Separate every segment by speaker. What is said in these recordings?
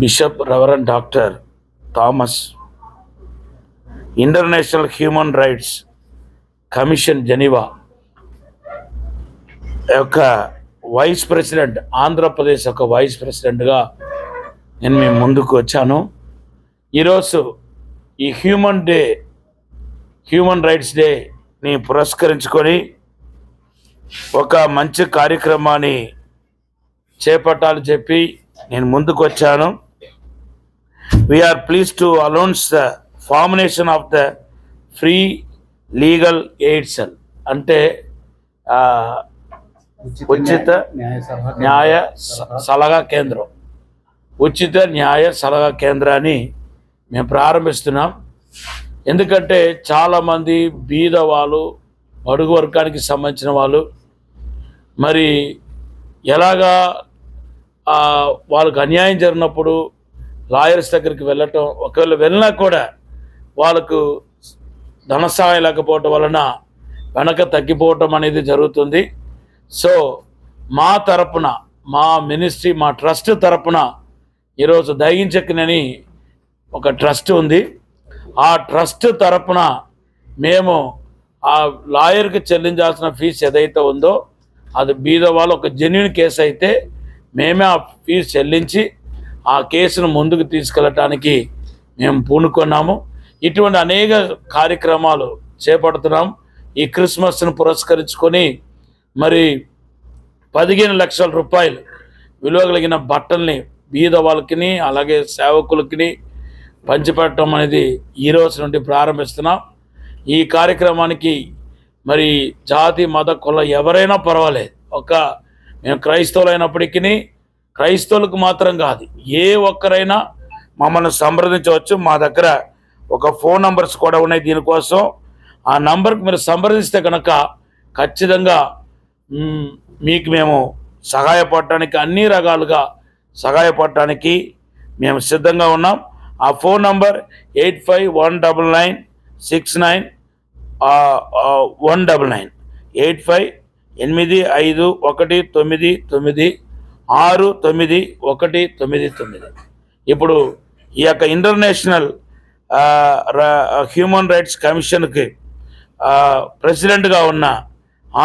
Speaker 1: Bishop reverend doctor Thomas international human rights commission Geneva యొక్క vice president, Andhra Pradesh యొక్క vice ప్రెసిడెంట్గా నేను మీ ముందుకు వచ్చాను. ఈరోజు ఈ హ్యూమన్ రైట్స్ డేని పురస్కరించుకొని ఒక మంచి కార్యక్రమాన్ని చేపట్టాలని చెప్పి నేను ముందుకు వచ్చాను. We are pleased to announce the formation of the free legal aid cell, అంటే ఉచిత న్యాయ సలహా కేంద్రం, ఉచిత న్యాయ సలహా కేంద్రాన్ని మేము ప్రారంభిస్తున్నాం. ఎందుకంటే చాలామంది బీద వాళ్ళు, బడుగు వర్గానికి సంబంధించిన వాళ్ళు మరి ఎలాగా వాళ్ళకు అన్యాయం జరిగినప్పుడు లాయర్స్ దగ్గరికి వెళ్ళటం, ఒకవేళ వెళ్ళినా కూడా వాళ్ళకు ధన సహాయం లేకపోవటం వలన వెనక తగ్గిపోవటం అనేది జరుగుతుంది. సో మా తరపున, మా మినిస్ట్రీ, మా ట్రస్ట్ తరపున ఈరోజు దయించకనని ఒక ట్రస్ట్ ఉంది. ఆ ట్రస్ట్ తరపున మేము ఆ లాయర్కి చెల్లించాల్సిన ఫీజు ఏదైతే ఉందో అది బీద వాళ్ళు ఒక జెన్యూన్ కేసు అయితే మేమే ఆ ఫీజు చెల్లించి ఆ కేసును ముందుకు తీసుకెళ్ళటానికి మేము పూనుకున్నాము. ఇటువంటి అనేక కార్యక్రమాలు చేపడుతున్నాం. ఈ క్రిస్మస్ను పురస్కరించుకొని మరి 15 లక్షల రూపాయలు విలువ కలిగిన బట్టల్ని బీద వాళ్ళకి అలాగే సేవకులకి పంచిపెట్టడం అనేది ఈ రోజు నుండి ప్రారంభిస్తున్నాం. ఈ కార్యక్రమానికి మరి జాతి, మత, కుల ఎవరైనా పర్వాలేదు. మేము క్రైస్తవులు అయినప్పటికీ క్రైస్తవులకు మాత్రం కాదు, ఏ ఒక్కరైనా మమ్మల్ని సంప్రదించవచ్చు. మా దగ్గర ఒక ఫోన్ నంబర్స్ కూడా ఉన్నాయి దీనికోసం. ఆ నంబర్కి మీరు సంప్రదిస్తే కనుక ఖచ్చితంగా మీకు మేము సహాయపడటానికి, అన్ని రకాలుగా సహాయపడటానికి మేము సిద్ధంగా ఉన్నాం. ఆ ఫోన్ నంబర్ 8519699199 8551996999. ఇప్పుడు ఈ యొక్క ఇంటర్నేషనల్ హ్యూమన్ రైట్స్ కమిషన్కి ప్రెసిడెంట్గా ఉన్న,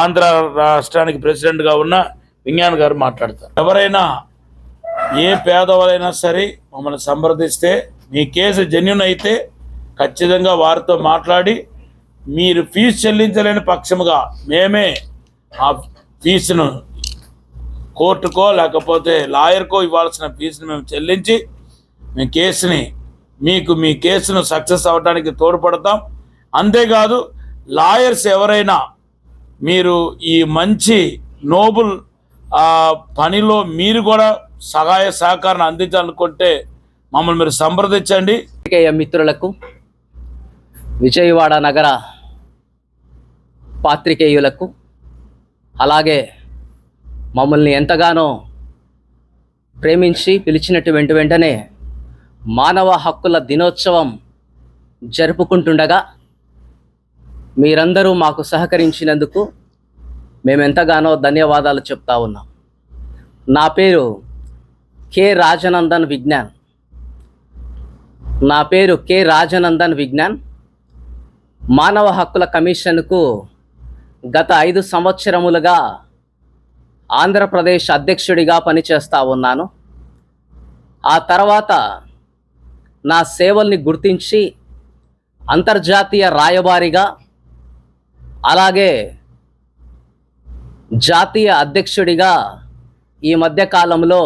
Speaker 1: ఆంధ్ర రాష్ట్రానికి ప్రెసిడెంట్గా ఉన్న విజ్ఞాన్ గారు మాట్లాడతారు. ఎవరైనా ఏ పేదవాళ్ళైనా సరే మమ్మల్ని సంప్రదిస్తే, మీ కేసు జెన్యూన్ అయితే ఖచ్చితంగా వారితో మాట్లాడి మీరు ఫీజు చెల్లించలేని పక్షముగా మేమే ఆ ఫీజును కోర్టుకో లేకపోతే లాయర్కో ఇవ్వాల్సిన ఫీజును మేము చెల్లించి మీ కేసును సక్సెస్ అవ్వడానికి తోడ్పడతాం. అంతేకాదు లాయర్స్ ఎవరైనా మీరు ఈ మంచి నోబుల్ పనిలో మీరు కూడా సహాయ సహకారాన్ని అందించాలనుకుంటే మమ్మల్ని మీరు సంప్రదించండి.
Speaker 2: మిత్రులకు, విజయవాడ నగర పాత్రికేయులకు, అలాగే మమ్మల్ని ఎంతగానో ప్రేమించి పిలిచినటువంటి వెంటనే మానవ హక్కుల దినోత్సవం జరుపుకుంటుండగా మీరందరూ మాకు సహకరించినందుకు మేమెంతగానో ధన్యవాదాలు చెప్తా ఉన్నాం. నా పేరు కె రాజనందన్ విజ్ఞాన్. మానవ హక్కుల కమిషన్కు గత 5 సంవత్సరములుగా ఆంధ్రప్రదేశ్ అధ్యక్షుడిగా పనిచేస్తూ ఉన్నాను. ఆ తర్వాత నా సేవల్ని గుర్తించి అంతర్జాతీయ రాయబారిగా, అలాగే జాతీయ అధ్యక్షుడిగా ఈ మధ్యకాలంలో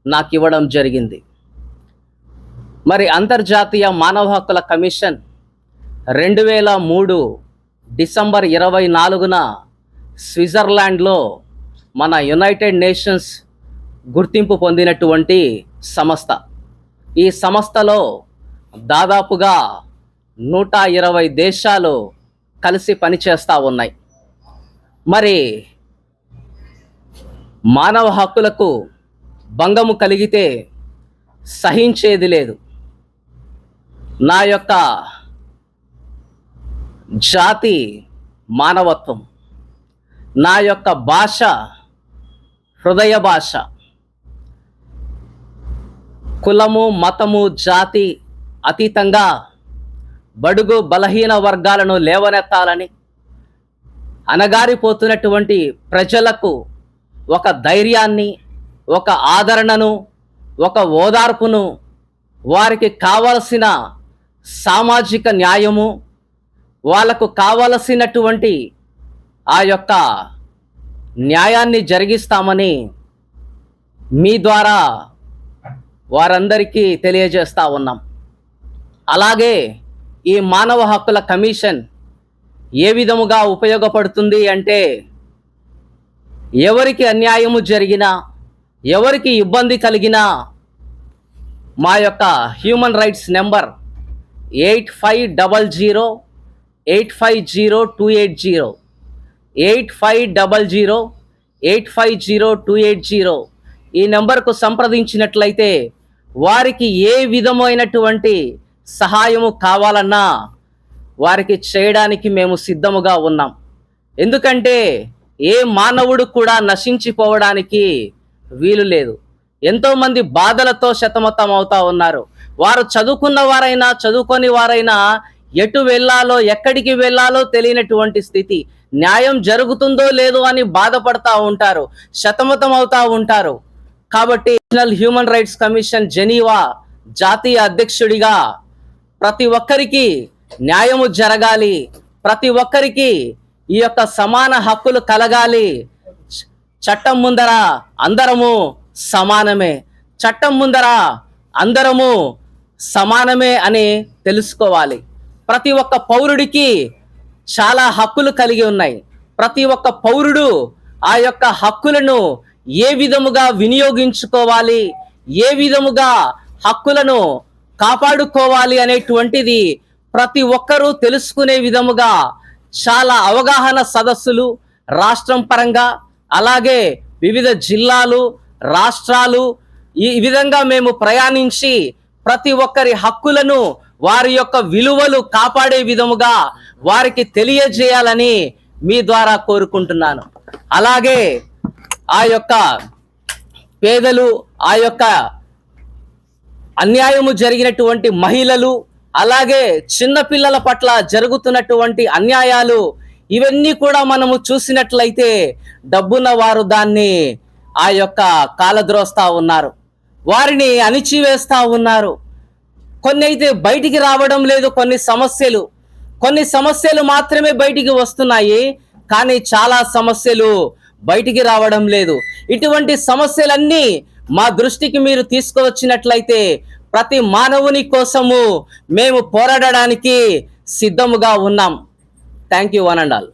Speaker 2: నాకు ఇవ్వడం జరిగింది. మరి అంతర్జాతీయ మానవ హక్కుల కమిషన్ 2003 డిసెంబర్ 24న స్విట్జర్లాండ్లో మన యునైటెడ్ నేషన్స్ గుర్తింపు పొందినటువంటి సంస్థ. ఈ సంస్థలో దాదాపుగా 120 దేశాలు కలిసి పనిచేస్తూ ఉన్నాయి. మరి మానవ హక్కులకు భంగము కలిగితే సహించేది లేదు. నా యొక్క జాతి మానవత్వం, నా యొక్క భాష హృదయ భాష. కులము, మతము, జాతి అతీతంగా బడుగు బలహీన వర్గాలను లేవనెత్తాలని, అణగారిపోతున్నటువంటి ప్రజలకు ఒక ధైర్యాన్ని, ఒక ఆదరణను, ఒక ఓదార్పును, వారికి కావలసిన సామాజిక న్యాయము, వాళ్ళకు కావలసినటువంటి ఆ యొక్క న్యాయాన్ని జరిగిస్తామని మీ ద్వారా వారందరికీ తెలియజేస్తా ఉన్నాం. అలాగే ఈ మానవ హక్కుల కమిషన్ ఏ విధముగా ఉపయోగపడుతుంది అంటే, ఎవరికి అన్యాయము జరిగినా, ఎవరికి ఇబ్బంది కలిగినా మా యొక్క హ్యూమన్ రైట్స్ నెంబర్ 8500850280 8500850280 ఈ నెంబర్కు సంప్రదించినట్లయితే వారికి ఏ విధమైనటువంటి సహాయము కావాలన్నా వారికి చేయడానికి మేము సిద్ధముగా ఉన్నాం. ఎందుకంటే ఏ మానవుడు కూడా నశించిపోవడానికి వీలు లేదు. ఎంతోమంది బాధలతో సతమతం అవుతా ఉన్నారు. వారు చదువుకున్న వారైనా చదువుకొని వారైనా ఎటు వెళ్ళాలో, ఎక్కడికి వెళ్ళాలో తెలియనటువంటి స్థితి. న్యాయం జరుగుతుందో లేదో అని బాధపడతా ఉంటారు, సతమతం అవుతా ఉంటారు. కాబట్టి national human rights commission Geneva జాతీయ అధ్యక్షుడిగా ప్రతి ఒక్కరికి న్యాయము జరగాలి, ప్రతి ఒక్కరికి ఈ యొక్క సమాన హక్కులు కలగాలి. చట్టం ముందర అందరము సమానమే, చట్టం ముందర అందరము సమానమే అని తెలుసుకోవాలి. ప్రతి ఒక్క పౌరుడికి చాలా హక్కులు కలిగి ఉన్నాయి. ప్రతి ఒక్క పౌరుడు ఆ యొక్క హక్కులను ఏ విధముగా వినియోగించుకోవాలి, ఏ విధముగా హక్కులను కాపాడుకోవాలి అనేటువంటిది ప్రతి ఒక్కరూ తెలుసుకునే విధముగా చాలా అవగాహన సదస్సులు రాష్ట్రం పరంగా, అలాగే వివిధ జిల్లాలు, రాష్ట్రాలు ఈ విధంగా మేము ప్రయాణించి ప్రతి ఒక్కరి హక్కులను, వారి యొక్క విలువలు కాపాడే విధముగా వారికి తెలియజేయాలని మీ ద్వారా కోరుకుంటున్నాను. అలాగే ఆ యొక్క పేదలు, ఆ యొక్క అన్యాయము జరిగినటువంటి మహిళలు, అలాగే చిన్నపిల్లల పట్ల జరుగుతున్నటువంటి అన్యాయాలు, ఇవన్నీ కూడా మనము చూసినట్లయితే డబ్బున్న వారు దాన్ని ఆ యొక్క కాలద్రోస్తా ఉన్నారు, వారిని అణిచివేస్తా ఉన్నారు. కొన్ని అయితే బయటికి రావడం లేదు. కొన్ని సమస్యలు మాత్రమే బయటికి వస్తున్నాయి, కానీ చాలా సమస్యలు బయటికి రావడం లేదు. ఇటువంటి సమస్యలన్నీ మా దృష్టికి మీరు తీసుకువచ్చినట్లయితే ప్రతి మానవుని కోసము మేము పోరాడడానికి సిద్ధముగా ఉన్నాం. Thank you one and all.